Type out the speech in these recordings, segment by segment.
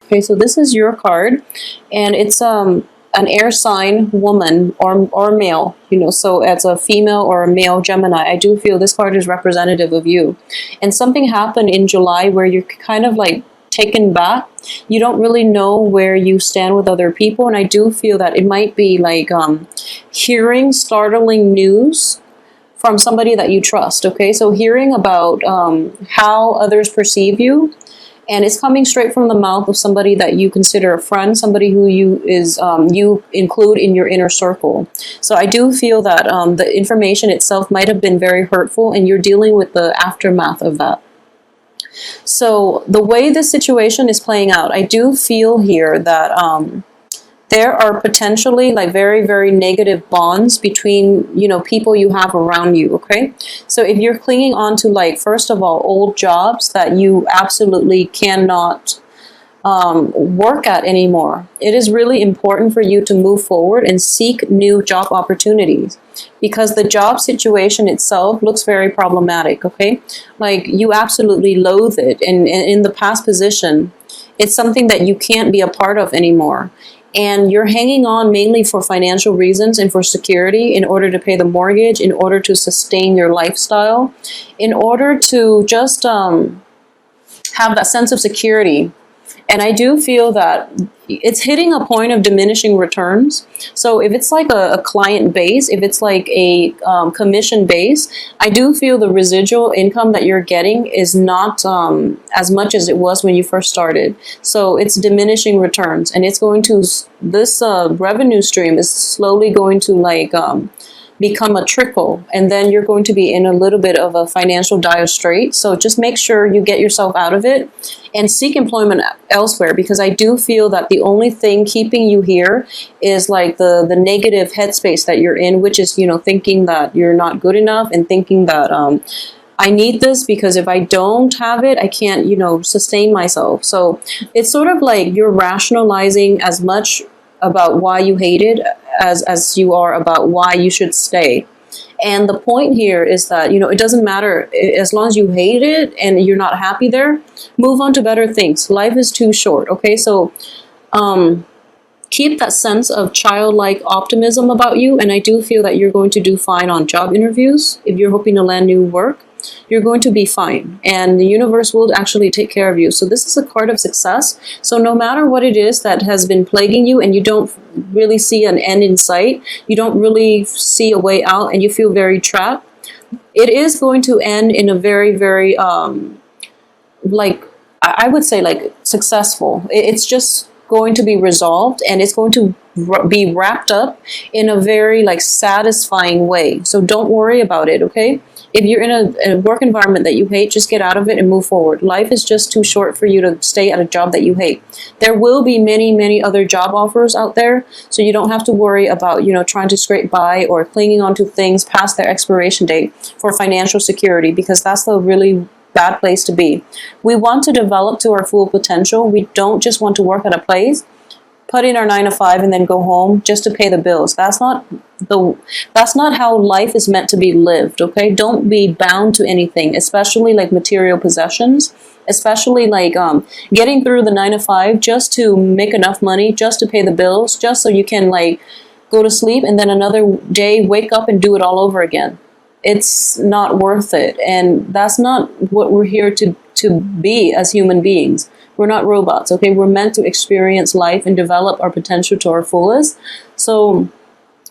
Okay, so this is your card, and it's an air sign woman or male, you know, so as a female or a male Gemini, I do feel this card is representative of you. And something happened in July where you're kind of like taken back. You don't really know where you stand with other people, and I do feel that it might be like hearing startling news from somebody that you trust. Okay, so hearing about how others perceive you, and it's coming straight from the mouth of somebody that you consider a friend, somebody who you include in your inner circle. So I do feel that the information itself might have been very hurtful, and you're dealing with the aftermath of that. So the way this situation is playing out, I do feel here that there are potentially like very, very negative bonds between, you know, people you have around you, okay? So if you're clinging on to, like, first of all, old jobs that you absolutely cannot work at anymore, it is really important for you to move forward and seek new job opportunities, because the job situation itself looks very problematic, okay? Like, you absolutely loathe it, and in the past position, it's something that you can't be a part of anymore. And you're hanging on mainly for financial reasons and for security, in order to pay the mortgage, in order to sustain your lifestyle, in order to just have that sense of security. And I do feel that it's hitting a point of diminishing returns. So if it's like a client base, if it's like a commission base, I do feel the residual income that you're getting is not as much as it was when you first started. So it's diminishing returns, and it's going to, this revenue stream is slowly going to like become a trickle, and then you're going to be in a little bit of a financial dire strait. So just make sure you get yourself out of it and seek employment elsewhere, because I do feel that the only thing keeping you here is like the negative headspace that you're in, which is, you know, thinking that you're not good enough, and thinking that I need this because if I don't have it, I can't, you know, sustain myself. So it's sort of like you're rationalizing as much about why you hate it as you are about why you should stay. And the point here is that, you know, it doesn't matter, as long as you hate it and you're not happy there, move on to better things. Life is too short, okay? So keep that sense of childlike optimism about you, and I do feel that you're going to do fine on job interviews. If you're hoping to land new work, you're going to be fine, and the universe will actually take care of you. So this is a card of success. So no matter what it is that has been plaguing you, and you don't really see an end in sight, you don't really see a way out, and you feel very trapped, it is going to end in a very, very like, I would say, like, successful. It's just going to be resolved, and it's going to be wrapped up in a very, like, satisfying way. So don't worry about it, okay? If you're in a work environment that you hate, just get out of it and move forward. Life is just too short for you to stay at a job that you hate. There will be many, many other job offers out there, so you don't have to worry about, you know, trying to scrape by or clinging on to things past their expiration date for financial security, because that's the really bad place to be. We want to develop to our full potential. We don't just want to work at a place, put in our 9 to 5, and then go home just to pay the bills. That's not how life is meant to be lived, okay? Don't be bound to anything, especially like material possessions, especially like getting through the 9 to 5 just to make enough money, just to pay the bills, just so you can like go to sleep and then another day wake up and do it all over again. It's not worth it, and that's not what we're here to be as human beings. We're not robots, okay? We're meant to experience life and develop our potential to our fullest. So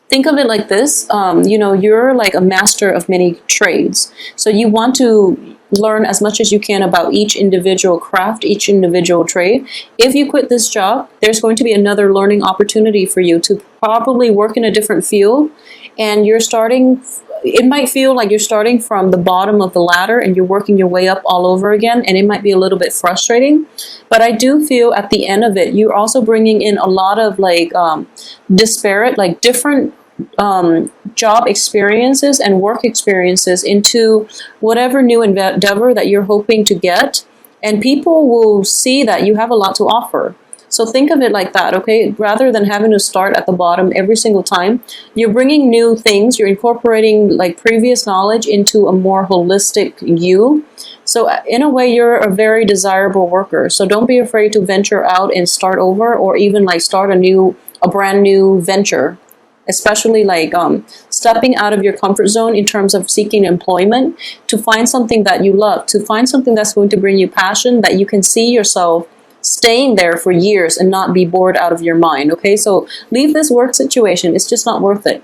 think of it like this. You know, you're like a master of many trades. So you want to learn as much as you can about each individual craft, each individual trade. If you quit this job, there's going to be another learning opportunity for you to probably work in a different field, and you're starting. It might feel like you're starting from the bottom of the ladder and you're working your way up all over again, and it might be a little bit frustrating. But I do feel at the end of it, you're also bringing in a lot of like disparate, like different job experiences and work experiences into whatever new endeavor that you're hoping to get, and people will see that you have a lot to offer. So think of it like that, okay? Rather than having to start at the bottom every single time, you're bringing new things, you're incorporating like previous knowledge into a more holistic you, So in a way, you're a very desirable worker. So don't be afraid to venture out and start over, or even like start a brand new venture. Especially like stepping out of your comfort zone in terms of seeking employment, to find something that you love, to find something that's going to bring you passion, that you can see yourself staying there for years and not be bored out of your mind. Okay, so leave this work situation. It's just not worth it.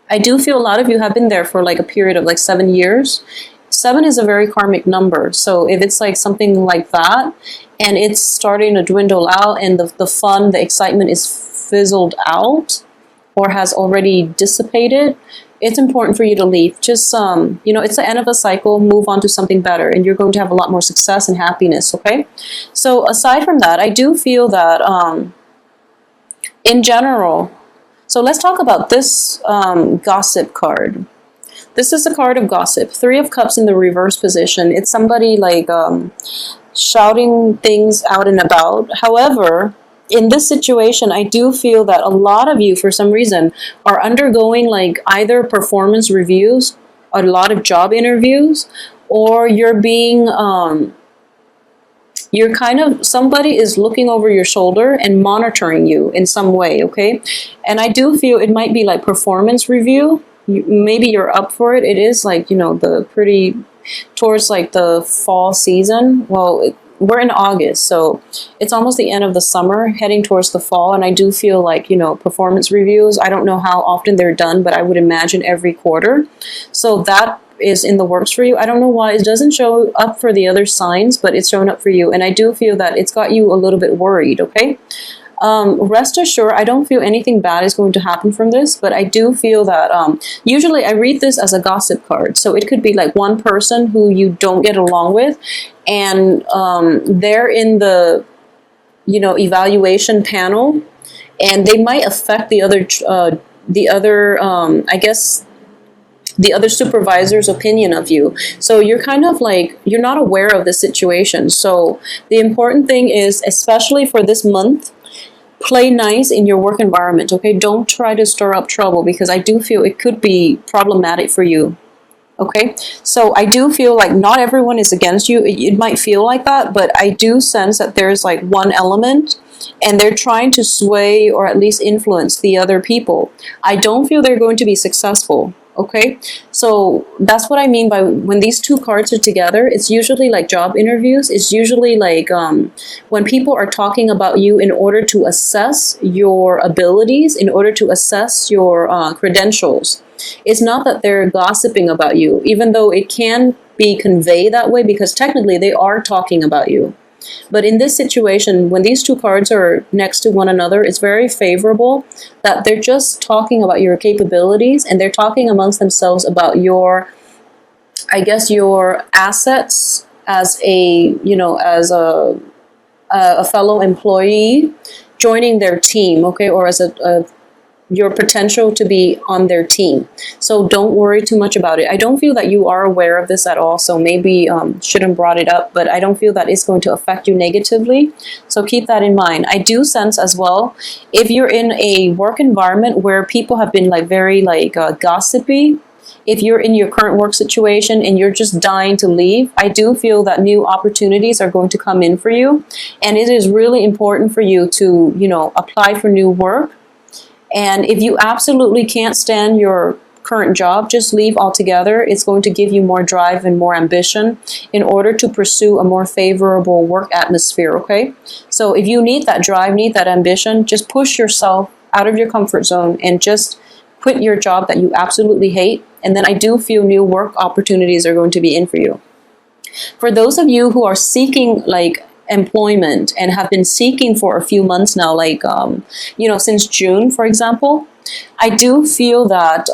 I do feel a lot of you have been there for like a period of like 7 years. 7 is a very karmic number. So if it's like something like that and it's starting to dwindle out, and the fun, the excitement is fizzled out or has already dissipated, it's important for you to leave. Just, it's the end of a cycle. Move on to something better, and you're going to have a lot more success and happiness, okay? So aside from that, I do feel that in general, so let's talk about this gossip card. This is a card of gossip. 3 of Cups in the reverse position. It's somebody like shouting things out and about. However, in this situation, I do feel that a lot of you, for some reason, are undergoing like either performance reviews, a lot of job interviews, or you're being, you're kind of, somebody is looking over your shoulder and monitoring you in some way, okay? And I do feel it might be like performance review. Maybe you're up for it. It is like, the pretty, towards like the fall season. Well, we're in August, so it's almost the end of the summer, heading towards the fall, and I do feel like, performance reviews, I don't know how often they're done, but I would imagine every quarter. So that is in the works for you. I don't know why it doesn't show up for the other signs, but it's showing up for you, and I do feel that it's got you a little bit worried, okay? Rest assured, I don't feel anything bad is going to happen from this, but I do feel that usually I read this as a gossip card. So it could be like one person who you don't get along with, and they're in the, evaluation panel, and they might affect the other, the other supervisor's opinion of you. So you're kind of like, you're not aware of the situation. So the important thing is, especially for this month, play nice in your work environment, okay? Don't try to stir up trouble, because I do feel it could be problematic for you, okay? So I do feel like not everyone is against you. It might feel like that, but I do sense that there's like one element, and they're trying to sway or at least influence the other people. I don't feel they're going to be successful. Okay, so that's what I mean by when these 2 cards are together. It's usually like job interviews. It's usually like when people are talking about you in order to assess your abilities, in order to assess your credentials. It's not that they're gossiping about you, even though it can be conveyed that way, because technically they are talking about you. But in this situation, when these 2 cards are next to one another, it's very favorable that they're just talking about your capabilities, and they're talking amongst themselves about your, I guess, your assets as a, as a fellow employee joining their team, okay, or as your potential to be on their team. So don't worry too much about it. I don't feel that you are aware of this at all, so maybe shouldn't brought it up, but I don't feel that it's going to affect you negatively. So keep that in mind. I do sense as well, if you're in a work environment where people have been like very like gossipy, if you're in your current work situation and you're just dying to leave, I do feel that new opportunities are going to come in for you. And it is really important for you to, apply for new work. And if you absolutely can't stand your current job, just leave altogether. It's going to give you more drive and more ambition in order to pursue a more favorable work atmosphere, okay? So if you need that drive, need that ambition, just push yourself out of your comfort zone and just quit your job that you absolutely hate. And then I do feel new work opportunities are going to be in for you. For those of you who are seeking like employment and have been seeking for a few months now, like since June, for example, I do feel that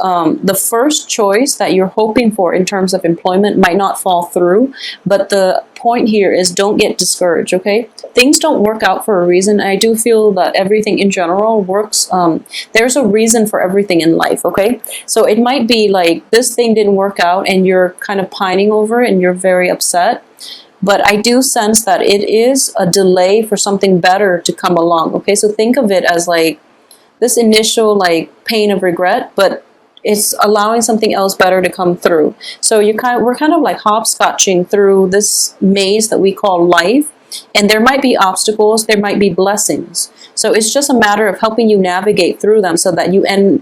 the first choice that you're hoping for in terms of employment might not fall through, but the point here is don't get discouraged, okay? Things don't work out for a reason. I do feel that everything in general works, there's a reason for everything in life, okay? So it might be like this thing didn't work out and you're kind of pining over it and you're very upset. But I do sense that it is a delay for something better to come along, okay? So think of it as like this initial like pain of regret, but It's allowing something else better to come through. So we're kind of like hopscotching through this maze that we call life. And there might be obstacles, there might be blessings. So it's just a matter of helping you navigate through them so that you end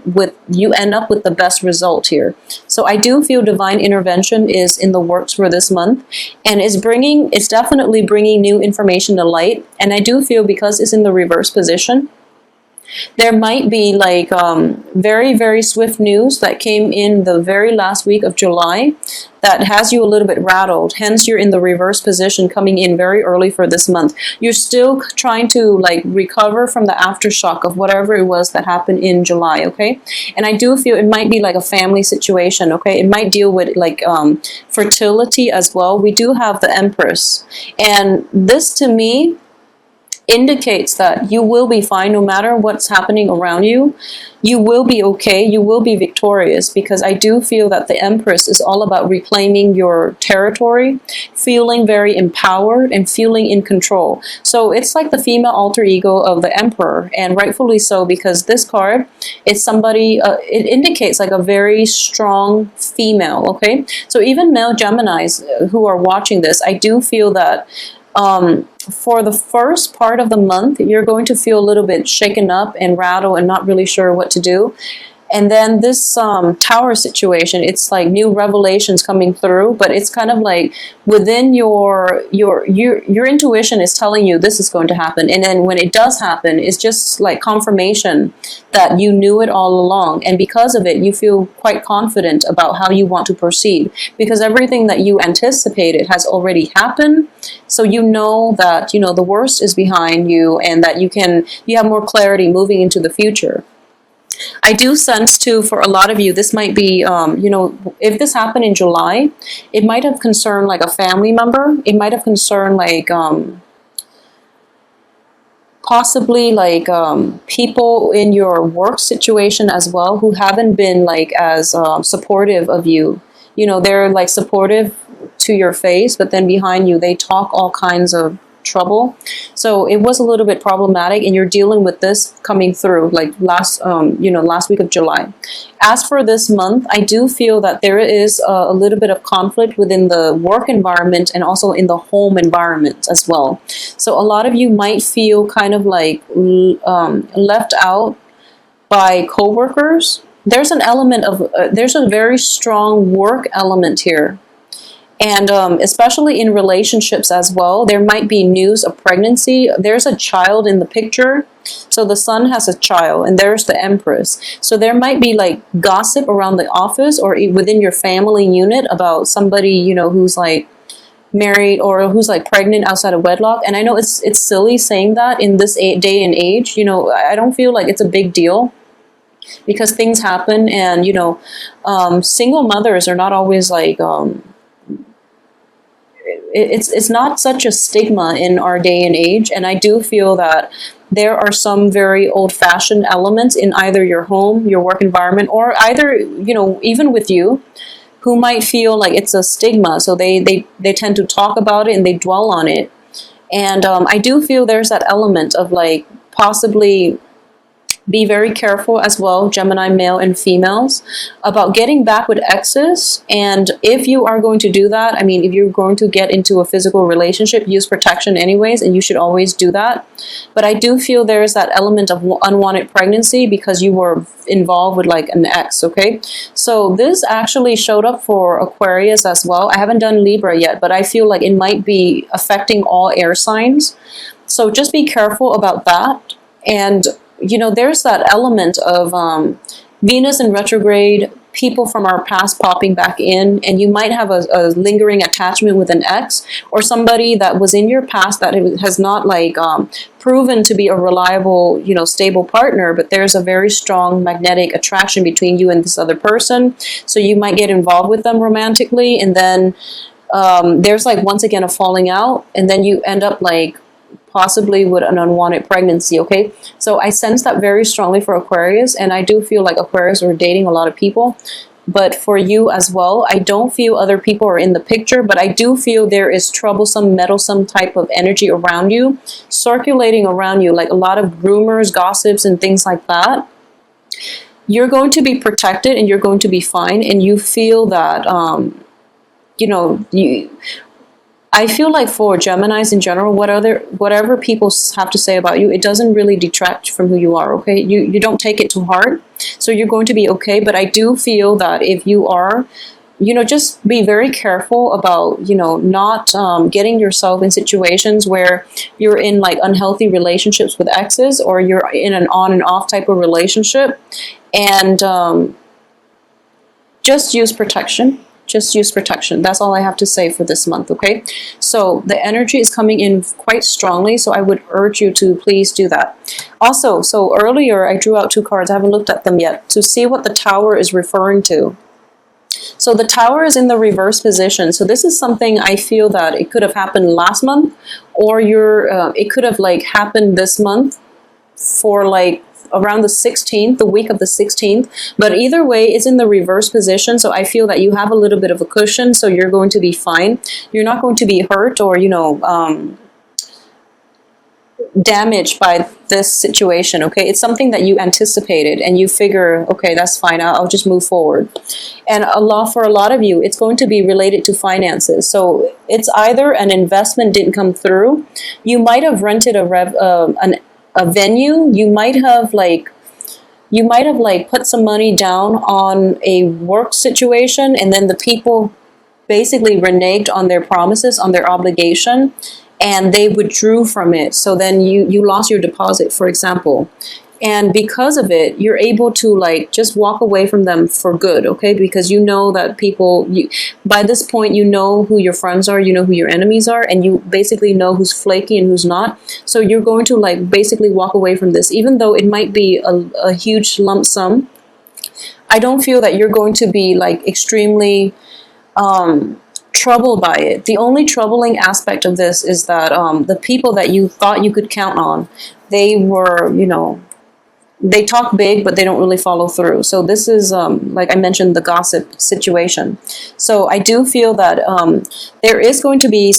up with the best result here. So I do feel divine intervention is in the works for this month, and it's definitely bringing new information to light. And I do feel, because it's in the reverse position, there might be like very, very swift news that came in the very last week of July that has you a little bit rattled. Hence, you're in the reverse position coming in very early for this month. You're still trying to like recover from the aftershock of whatever it was that happened in July, okay? And I do feel it might be like a family situation, okay? It might deal with like fertility as well. We do have the Empress. And this, to me, indicates that you will be fine no matter what's happening around you. You will be okay. You will be victorious, because I do feel that the Empress is all about reclaiming your territory, feeling very empowered and feeling in control. So it's like the female alter ego of the Emperor, and rightfully so, because this card is somebody, it indicates like a very strong female, okay? So even male Geminis who are watching this, I do feel that for the first part of the month, you're going to feel a little bit shaken up and rattled and not really sure what to do. And then this tower situation, it's like new revelations coming through, but it's kind of like within your intuition is telling you this is going to happen. And then when it does happen, it's just like confirmation that you knew it all along. And because of it, you feel quite confident about how you want to proceed, because everything that you anticipated has already happened. So you know that, you know, the worst is behind you, and that you have more clarity moving into the future. I do sense too, for a lot of you, this might be, you know, if this happened in July, it might have concerned like a family member. It might have concerned like, possibly like people in your work situation as well, who haven't been like as supportive of you. You know, they're like supportive to your face, but then behind you, they talk all kinds of trouble. So it was a little bit problematic, and you're dealing with this coming through like last week of July. As for this month, I do feel that there is a little bit of conflict within the work environment and also in the home environment as well. So a lot of you might feel kind of like left out by coworkers. There's an element of there's a very strong work element here. And especially in relationships as well, there might be news of pregnancy. There's a child in the picture. So the Sun has a child, and there's the Empress. So there might be like gossip around the office or within your family unit about somebody, you know, who's like married or who's like pregnant outside of wedlock. And I know it's silly saying that in this day and age. You know, I don't feel like it's a big deal, because things happen, and, you know, single mothers are not always like... It's not such a stigma in our day and age, and I do feel that there are some very old-fashioned elements in either your home, your work environment, or either, you know, even with you, who might feel like it's a stigma. So they tend to talk about it and they dwell on it. And I do feel there's that element of like possibly... Be very careful as well, Gemini male and females, about getting back with exes. And if you are going to do that, I mean, if you're going to get into a physical relationship, use protection anyways, and you should always do that. But I do feel there's that element of unwanted pregnancy because you were involved with like an ex, okay? So this actually showed up for Aquarius as well. I haven't done Libra yet, but I feel like it might be affecting all air signs. So just be careful about that. And you know, there's that element of Venus in retrograde, people from our past popping back in, and you might have a lingering attachment with an ex or somebody that was in your past that has not like proven to be a reliable, you know, stable partner, but there's a very strong magnetic attraction between you and this other person. So you might get involved with them romantically, and then there's like once again a falling out, and then you end up like possibly with an unwanted pregnancy, okay? So I sense that very strongly for Aquarius, and I do feel like Aquarius are dating a lot of people. But for you as well, I don't feel other people are in the picture, but I do feel there is troublesome, meddlesome type of energy around you, circulating around you, like a lot of rumors, gossips, and things like that. you're going to be protected and you're going to be fine, and you feel that I feel like for Geminis in general, whatever people have to say about you, it doesn't really detract from who you are, okay? You don't take it to heart, so you're going to be okay. But I do feel that if you are, just be very careful about, not getting yourself in situations where you're in like unhealthy relationships with exes, or you're in an on and off type of relationship. And just use protection. Just use protection. That's all I have to say for this month, okay? So the energy is coming in quite strongly, so I would urge you to please do that. Also, so earlier I drew out 2 cards. I haven't looked at them yet to see what the Tower is referring to. So the Tower is in the reverse position. So this is something I feel that it could have happened last month, or it could have like happened this month for like around the 16th, the week of the 16th. But either way, it's in the reverse position. So I feel that you have a little bit of a cushion, so you're going to be fine. You're not going to be hurt or, damaged by this situation, okay? It's something that you anticipated and you figure, okay, that's fine, I'll just move forward. And for a lot of you, it's going to be related to finances. So it's either an investment didn't come through, you might have rented a venue, you might have put some money down on a work situation, and then the people basically reneged on their promises, on their obligation, and they withdrew from it. So then you lost your deposit, for example. And because of it, you're able to like just walk away from them for good, okay? Because you know that by this point, you know who your friends are, you know who your enemies are, and you basically know who's flaky and who's not. So you're going to like basically walk away from this, even though it might be a huge lump sum. I don't feel that you're going to be like extremely troubled by it. The only troubling aspect of this is that the people that you thought you could count on, they were, they talk big, but they don't really follow through. So this is, like I mentioned, the gossip situation. So I do feel that there is going to be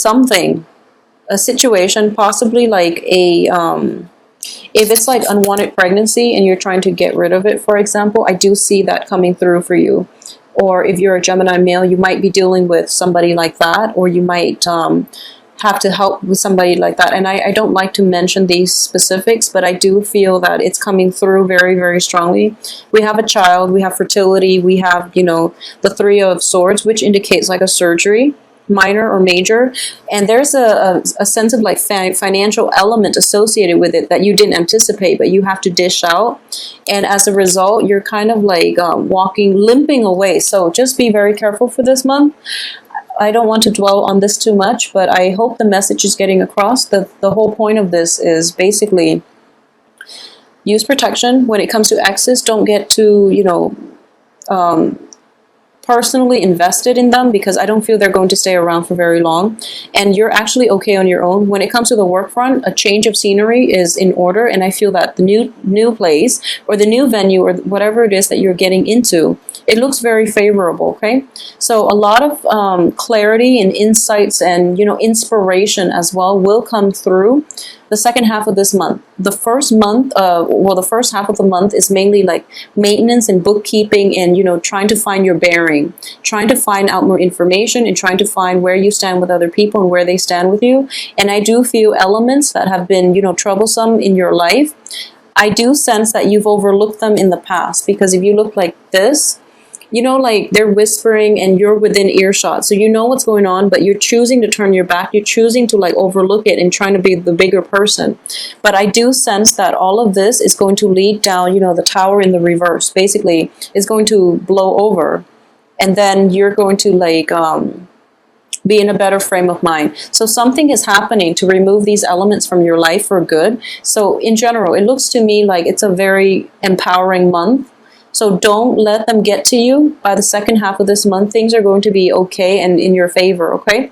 a situation, possibly like if it's like unwanted pregnancy and you're trying to get rid of it, for example, I do see that coming through for you. Or if you're a Gemini male, you might be dealing with somebody like that, or you might have to help with somebody like that. And I don't like to mention these specifics, but I do feel that it's coming through very, very strongly. We have a child, we have fertility, we have, the 3 of Swords, which indicates like a surgery, minor or major. And there's a sense of like financial element associated with it that you didn't anticipate, but you have to dish out. And as a result, you're kind of like limping away. So just be very careful for this month. I don't want to dwell on this too much, but I hope the message is getting across. The whole point of this is basically use protection. When it comes to exes, don't get too, personally invested in them, because I don't feel they're going to stay around for very long. And you're actually okay on your own. When it comes to the work front, a change of scenery is in order, and I feel that the new place or the new venue or whatever it is that you're getting into, it looks very favorable, okay? So a lot of clarity and insights and, inspiration as well will come through the second half of this month. The first half of the month is mainly like maintenance and bookkeeping and, trying to find your bearing, trying to find out more information and trying to find where you stand with other people and where they stand with you. And I do feel elements that have been, troublesome in your life, I do sense that you've overlooked them in the past, because if you look like this, like they're whispering and you're within earshot. So you know what's going on, but you're choosing to turn your back. You're choosing to like overlook it and trying to be the bigger person. But I do sense that all of this is going to lead down, the Tower in the reverse, basically is going to blow over. And then you're going to like be in a better frame of mind. So something is happening to remove these elements from your life for good. So in general, it looks to me like it's a very empowering month. So don't let them get to you. By the second half of this month, things are going to be okay and in your favor, okay?